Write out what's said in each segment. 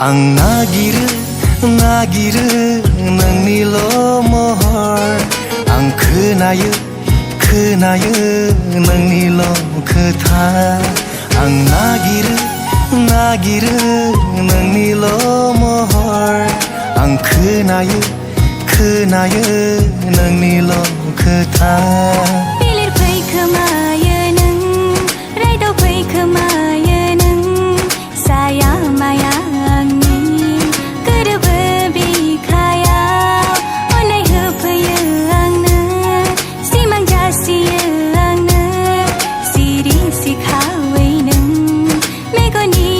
आं नागिरो नागिरो नोंनिल' महर आं खोनायो खोनायो नोंनिल' खोथा आं नागिरो नागिरो नोंनिल' महर आं खोनायो खोनायो नोंनिल' खोथा बिलिरफै खोमायो नों रायदावफै खोमायो नों साया माया आंनि गोरोबो बिखायाव अननाय होफैयो आंनो सिमां जासियो आंनो सिरि सिखावै नों मेगननि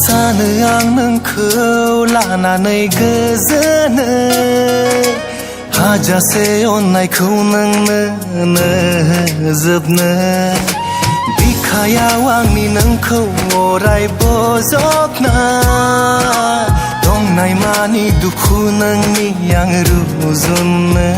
सानो आं नोंखौ लानानै गोजोनो हाजासे अननायखौ नोंनो जोबनो बिखायाव आंनि नोंखौ अराय बजबना दंनाय मानि दुखु नोंनि आं रुजुनो